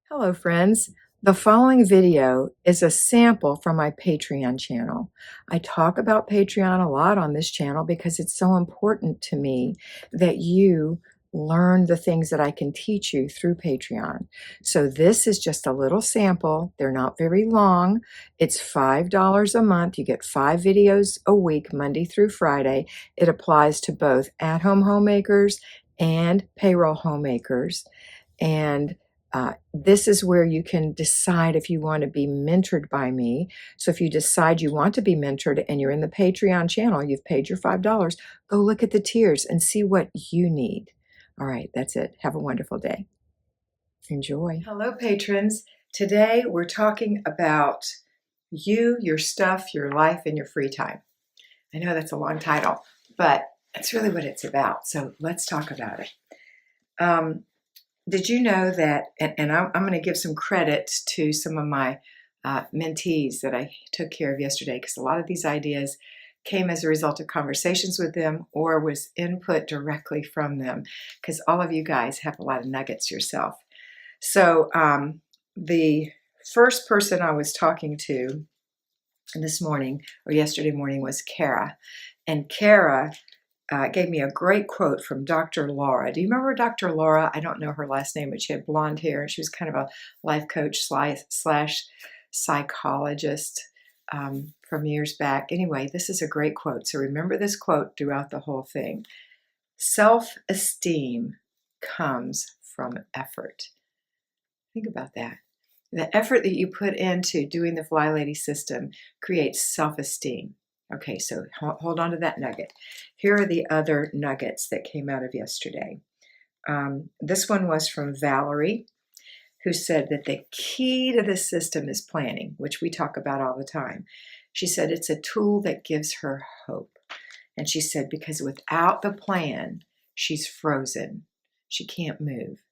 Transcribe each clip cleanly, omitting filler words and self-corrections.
Hello, friends. The following video is a sample from my Patreon channel. I talk about Patreon a lot on this channel because it's so important to me that you learn the things that I can teach you through Patreon. So this is just a little sample. They're not very long. It's $5 a month. You get 5 videos a week, Monday through Friday. It applies to both at-home homemakers and payroll homemakers. And this is where you can decide if you want to be mentored by me. So if you decide you want to be mentored and you're in the Patreon channel, you've paid your $5, go look at the tiers and see what you need. All right, that's it. Have a wonderful day. Enjoy. Hello, patrons. Today we're talking about you, your stuff, your life, and your free time. I know that's a long title, but that's really what it's about. So let's talk about it. Did you know that, and I'm going to give some credit to some of my mentees that I took care of yesterday, because a lot of these ideas came as a result of conversations with them or was input directly from them, because all of you guys have a lot of nuggets yourself. So the first person I was talking to this morning or yesterday morning was Kara. And Kara gave me a great quote from Dr. Laura. Do you remember Dr. Laura? I don't know her last name, but she had blonde hair, and she was kind of a life coach slash psychologist from years back. Anyway, this is a great quote. So remember this quote throughout the whole thing. Self-esteem comes from effort. Think about that. The effort that you put into doing the FlyLady system creates self-esteem. Okay, so hold on to that nugget. Here are the other nuggets that came out of yesterday. This one was from Valerie, who said that the key to the system is planning, which we talk about all the time. She said it's a tool that gives her hope. And she said because without the plan, she's frozen. She can't move.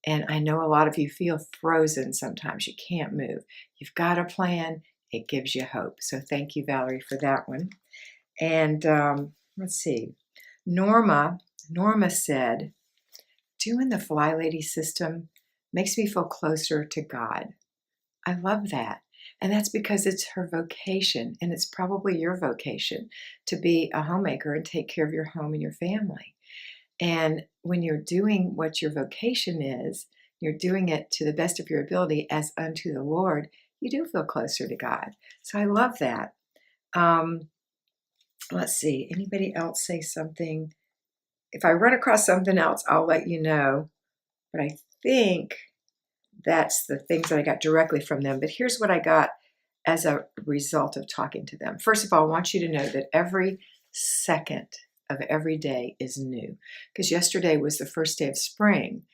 And I know a lot of you feel frozen sometimes. You can't move. You've got a plan. It gives you hope. So thank you, Valerie, for that one. And let's see. Norma said, doing the FlyLady system makes me feel closer to God. I love that. And that's because it's her vocation, and it's probably your vocation to be a homemaker and take care of your home and your family. And when you're doing what your vocation is, you're doing it to the best of your ability as unto the Lord, you do feel closer to God. So I love that. Let's see. Anybody else say something? If I run across something else, I'll let you know. But I think that's the things that I got directly from them. But here's what I got as a result of talking to them. First of all, I want you to know that every second of every day is new, because yesterday was the first day of spring.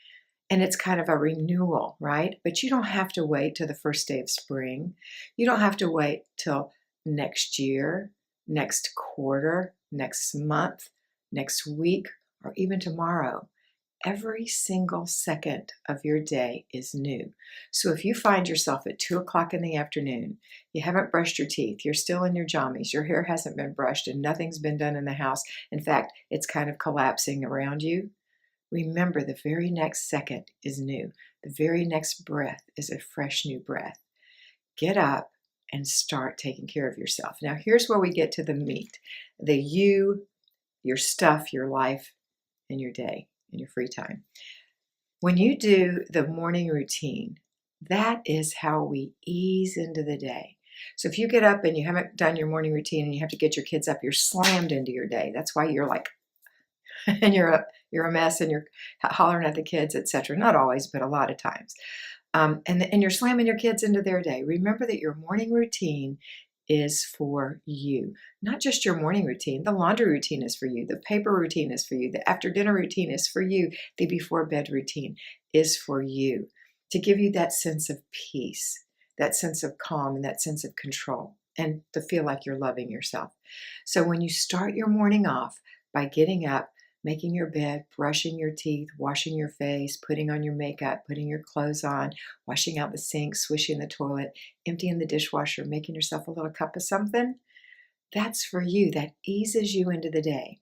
And it's kind of a renewal, right? But you don't have to wait till the first day of spring. You don't have to wait till next year, next quarter, next month, next week, or even tomorrow. Every single second of your day is new. So if you find yourself at 2 o'clock in the afternoon, you haven't brushed your teeth, you're still in your jammies, your hair hasn't been brushed, and nothing's been done in the house. In fact, it's kind of collapsing around you. Remember, the very next second is new. The very next breath is a fresh new breath. Get up and start taking care of yourself. Now, here's where we get to the meat. The you, your stuff, your life, and your day, and your free time. When you do the morning routine, that is how we ease into the day. So if you get up and you haven't done your morning routine and you have to get your kids up, you're slammed into your day. That's why you're like, and you're a mess, and you're hollering at the kids, etc. Not always, but a lot of times. And you're slamming your kids into their day. Remember that your morning routine is for you. Not just your morning routine. The laundry routine is for you. The paper routine is for you. The after dinner routine is for you. The before bed routine is for you. To give you that sense of peace, that sense of calm, and that sense of control, and to feel like you're loving yourself. So when you start your morning off by getting up, making your bed, brushing your teeth, washing your face, putting on your makeup, putting your clothes on, washing out the sink, swishing the toilet, emptying the dishwasher, making yourself a little cup of something, that's for you. That eases you into the day.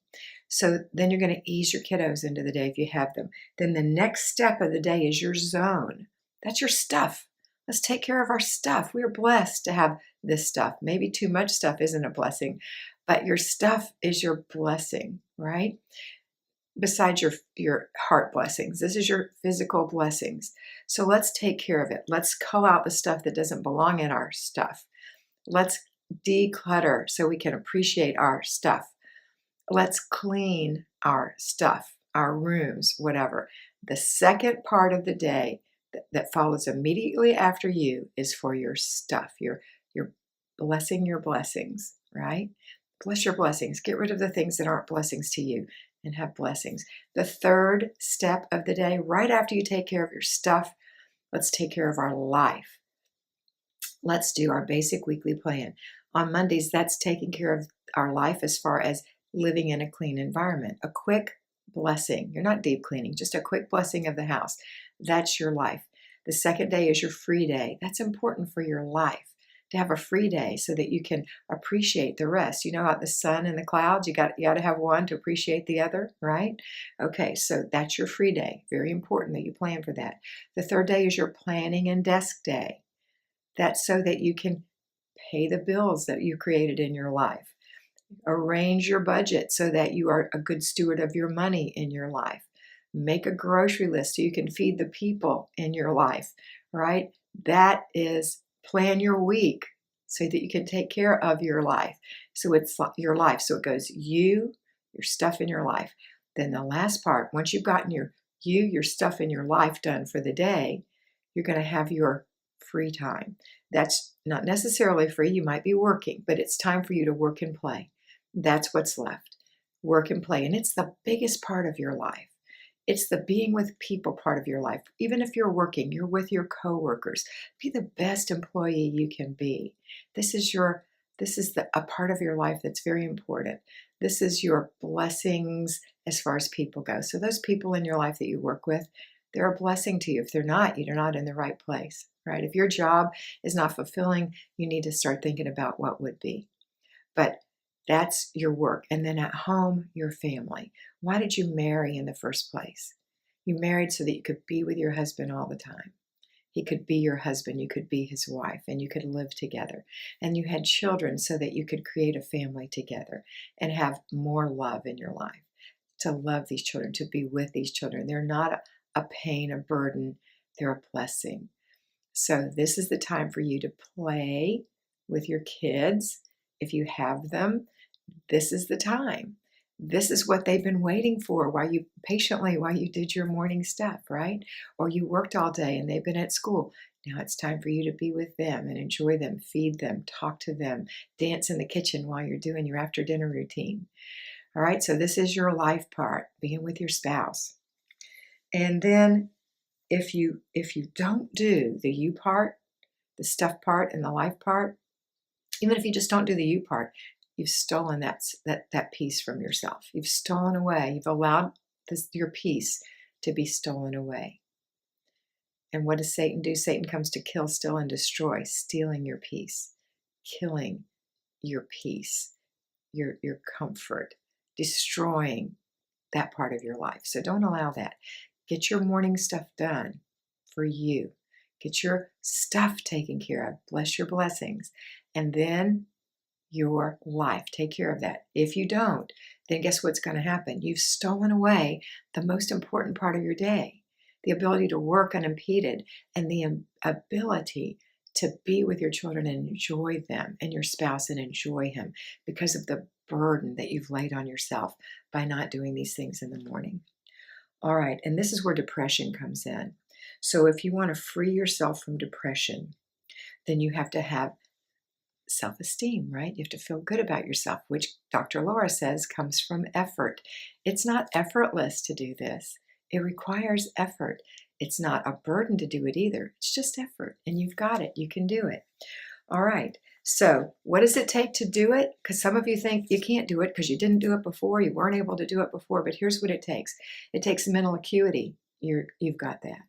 So then you're going to ease your kiddos into the day if you have them. Then the next step of the day is your zone. That's your stuff. Let's take care of our stuff. We are blessed to have this stuff. Maybe too much stuff isn't a blessing, but your stuff is your blessing, right? Besides your heart blessings, this is your physical blessings. So let's take care of it. Let's cull out the stuff that doesn't belong in our stuff. Let's declutter so we can appreciate our stuff. Let's clean our stuff, our rooms, whatever. The second part of the day that follows immediately after you is for your stuff. You're blessing your blessings, right? Bless your blessings. Get rid of the things that aren't blessings to you and have blessings. The third step of the day, right after you take care of your stuff, let's take care of our life. Let's do our basic weekly plan. On Mondays, that's taking care of our life as far as living in a clean environment. A quick blessing. You're not deep cleaning, just a quick blessing of the house. That's your life. The second day is your free day. That's important for your life, to have a free day so that you can appreciate the rest. You know, about the sun and the clouds, you got to have one to appreciate the other, right? Okay, so that's your free day. Very important that you plan for that. The third day is your planning and desk day. That's so that you can pay the bills that you created in your life. Arrange your budget so that you are a good steward of your money in your life. Make a grocery list so you can feed the people in your life, right? That is plan your week so that you can take care of your life. So it's your life. So it goes you, your stuff in your life. Then the last part, once you've gotten your stuff in your life done for the day, you're going to have your free time. That's not necessarily free. You might be working, but it's time for you to work and play. That's what's left. Work and play. And it's the biggest part of your life. It's the being with people part of your life. Even if you're working, you're with your coworkers. Be the best employee you can be. This is a part of your life that's very important. This is your blessings as far as people go. So those people in your life that you work with, they're a blessing to you. If they're not, you're not in the right place, right? If your job is not fulfilling, you need to start thinking about what would be. But that's your work. And then at home, your family. Why did you marry in the first place? You married so that you could be with your husband all the time. He could be your husband, you could be his wife, and you could live together. And you had children so that you could create a family together and have more love in your life. To love these children, to be with these children. They're not a pain, a burden, they're a blessing. So this is the time for you to play with your kids. If you have them, this is the time. This is what they've been waiting for while you did your morning stuff, right? Or you worked all day and they've been at school. Now it's time for you to be with them and enjoy them, feed them, talk to them, dance in the kitchen while you're doing your after dinner routine. All right, so this is your life part, being with your spouse. And then if you don't do the you part, the stuff part and the life part, even if you just don't do the you part, you've stolen that piece from yourself. You've stolen away. You've allowed your peace to be stolen away. And what does Satan do? Satan comes to kill, steal, and destroy, stealing your peace, killing your peace, your comfort, destroying that part of your life. So don't allow that. Get your morning stuff done for you. Get your stuff taken care of. Bless your blessings. And then your life. Take care of that. If you don't, then guess what's going to happen? You've stolen away the most important part of your day, the ability to work unimpeded and the ability to be with your children and enjoy them and your spouse and enjoy him because of the burden that you've laid on yourself by not doing these things in the morning. All right, and this is where depression comes in. So if you want to free yourself from depression, then you have to have self-esteem, right? You have to feel good about yourself, which Dr. Laura says comes from effort. It's not effortless to do this. It requires effort. It's not a burden to do it either. It's just effort, and you've got it. You can do it. All right. So what does it take to do it? Because some of you think you can't do it because you didn't do it before. You weren't able to do it before. But here's what it takes. It takes mental acuity. You've got that.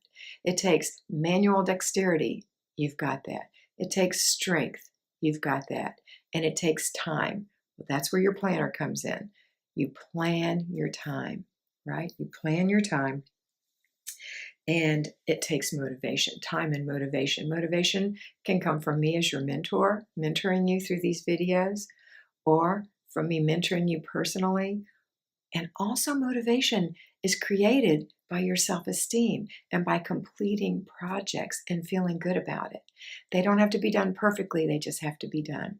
It takes manual dexterity. You've got that. It takes strength. You've got that. And it takes time. Well, that's where your planner comes in. You plan your time, right? You plan your time. And it takes motivation, time and motivation. Motivation can come from me as your mentor, mentoring you through these videos, or from me mentoring you personally. And also motivation is created by your self-esteem and by completing projects and feeling good about it. They don't have to be done perfectly, they just have to be done.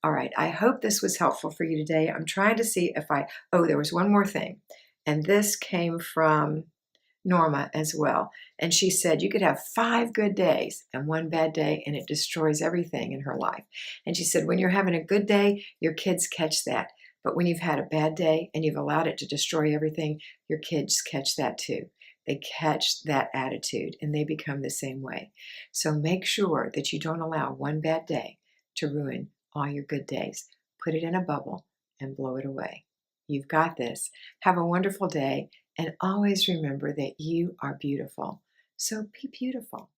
All right, I hope this was helpful for you today. I'm trying to see if there was one more thing. And this came from Norma as well. And she said you could have 5 good days and 1 bad day, and it destroys everything in her life. And she said when you're having a good day, your kids catch that. But when you've had a bad day and you've allowed it to destroy everything, your kids catch that too. They catch that attitude and they become the same way. So make sure that you don't allow one bad day to ruin all your good days. Put it in a bubble and blow it away. You've got this. Have a wonderful day. And always remember that you are beautiful. So be beautiful.